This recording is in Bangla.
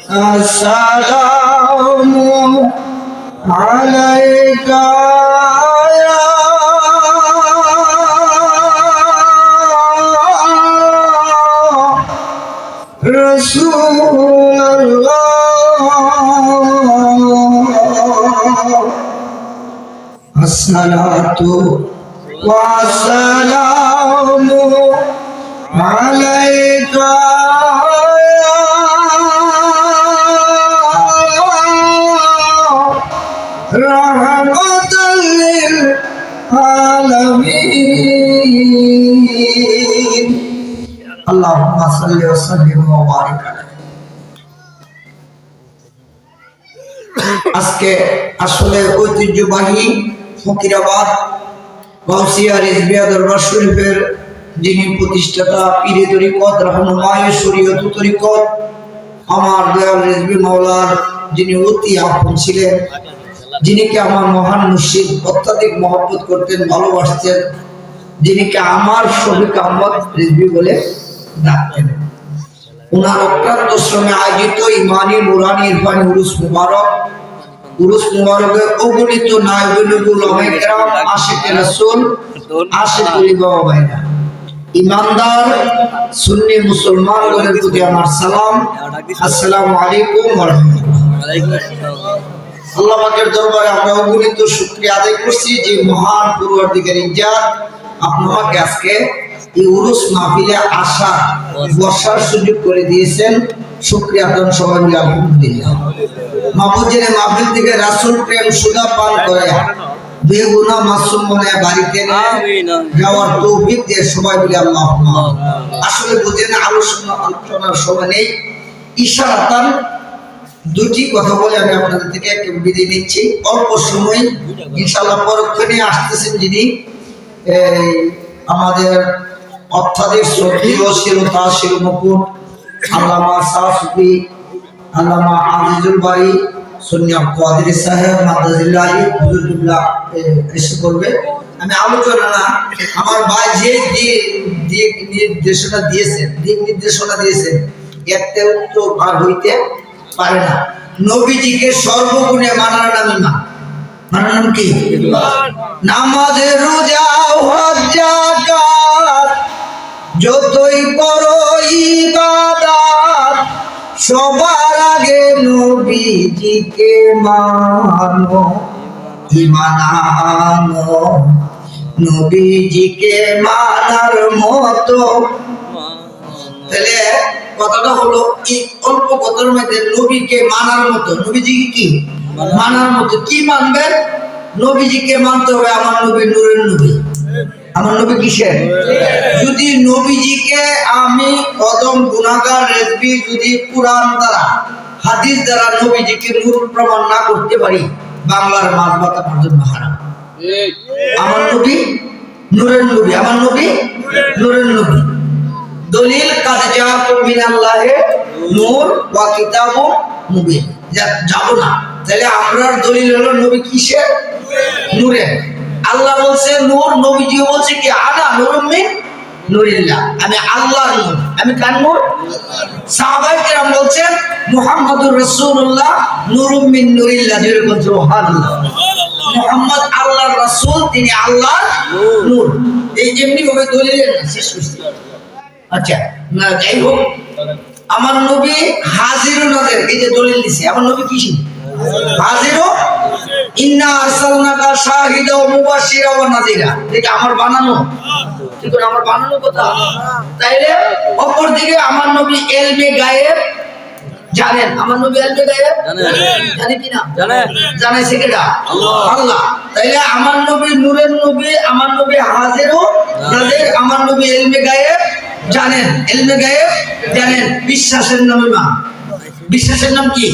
আসসালামু আলাইকা ইয়া রাসূলুল্লাহ আসসালাতু ওয়াসসালামু আলাইকা রাহমাতাল লিল আলামিন। আল্লাহুম্মা সাল্লি ওয়া সাল্লিম ওয়া বারিক আলাইহি। আজকে আসলে ঐতিহ্যবাহী ফকিরাবাদ গাউসিয়া রিজভিয়া দরবার শরীফের যিনি প্রতিষ্ঠাতা পীরে তরিকত রহনুমায়ে শরীয়ত তরিকত আমার দয়াল রিজভী মাওলার যিনি অতি আপন ছিলেন, যিনিকে আমার মহান মুর্শিদ অত্যাধিক মহব্বত করতেন, ভালোবাসতেন, যিনিকে আমার শফিক আহমদ রিজভী বলে ডাকতেন। ওনার অক্লান্ত শ্রমে আয়োজিত ইমানি নুরানি ইরফানি উরুস মুবারকে অগণিত নায়েবে উলামায়ে কেরাম, আশিকে রাসূল, আশিকুল বাবা ভাইরা, ইমানদার সুন্নি মুসলমানদের প্রতি আমার সালাম, আসসালামু আলাইকুম ওয়া রাহমাতুল্লাহ। আল্লাহ পাকের দরবারে আমরা অগণিত শুকরিয়া আদায় করছি যে মহান পরওয়ারদিগার ইজ্জাত আপনাকে আজকে এই উরুস মাহফিলে আসা বসার সুযোগ করে দিয়েছেন। শুকরিয়া আদান সবাই মিলে আলহামদুলিল্লাহ। মাহবুব জেনে মাহফিল থেকে রাসূল প্রেম সুধা পান করে বেগুনাহ মাসুম মনে বাড়িতে যাওয়ার তৌফিক দিয়ে সবাই মিলে আল্লাহুম্মা। আসলে বুঝেন আলোচনার সময় নেই, ইশারাতান দুটি কথা বলে আমি আপনাদের থেকে একটু বিদায় নিচ্ছি। অল্প সময় ইনশাআল্লাহ পরক্ষণে আসতেছেন যিনি আমাদের অত্যাধিক শ্রদ্ধেয় শিরোতা শিরোমুকুট আল্লামা সাফি আল্লামা আজিজুল বারী সুন্নিয়া কাদেরী সাহেব মাদাজিল্লাহ আলী হুজুরুল্লাহ এসে করবে। আমি আলোচনা না, আমার ভাই যে দিক নির্দেশনা দিয়েছেন একটাও তো পার হইতে পারে না। নবীজিকে সর্বগুণে মানার নাম ঈমান। মানার নাম কি? নামাজ রোজা হজ যাকাত যতই করো ইবাদত সবার আগে নবীজিকে মানো, ঈমান আনো। নবীজিকে মানার মতো তাহলে কথাটা হলো এই অল্প কথার মধ্যে নবীকে মানার মতো। নবীজিকে কি মানার মতো? কি মানবেন? নবীজিকে মানতে হবে। আমার নবী নূরের নবী। আমার নবী কিসের? যদি নবীজিকে আমি কদম গুনাহগার রেজভী যদি কুরআন দ্বারা হাদিস দ্বারা নবীজিকে নূর প্রমাণ না করতে পারি, বাংলার মাছ ভাত আমার জন্য হারাম। আমার নবী নূরের নবী, আমার নবী নূরের নবী। দলিল কাদ জাআকুম মিনাল্লাহি নূর ওয়া কিতাবুম মুবিন। যাব না, তাহলে আমরার দলিল হলো নবী কিসের? নূরের। আল্লাহ বলছে নূর, নবীজি বলছে কি আনা নূরুম মিন নূরিল্লাহ, আমি আল্লাহর নূর। আমি কার নূর? সাহাবায়ে কেরাম বলছেন মুহাম্মাদুর রাসূলুল্লাহ নূরুম মিন নূরিল্লাহ। যেরকম সুবহানাল্লাহ, মুহাম্মদ আল্লাহর রাসূল, তিনি আল্লাহর নূর। এই এমনি ভাবে দলিলের না, শেষ করছি। আচ্ছা না, যাই হোক, আমার নবী হাজির ও নাজির, এই যে দলিল দিছে, আমার নবী কি হাজির ও ইন্না আরসালনাকা শাহিদা ওয়া মুবাশশিরা ওয়া নাযিরা। এটা আমার বানানো, ঠিক আছে? আমার বানানো কথা। তাইলে অপর দিকে আমার নবী ইলমে গায়েব জানেন। আমার নবী ইলমে গায়েব জানে কি না? জানে। সেটা আল্লাহ। তাইলে আমার নবী নূরের নবী, আমার নবী হাজির ও নাজির, আমার নবী ইলমে গায়েব জানেন। ইলমে গায়েব জানেন। বিশ্বাসের নাম ঈমান। বিশ্বাসের নাম কি?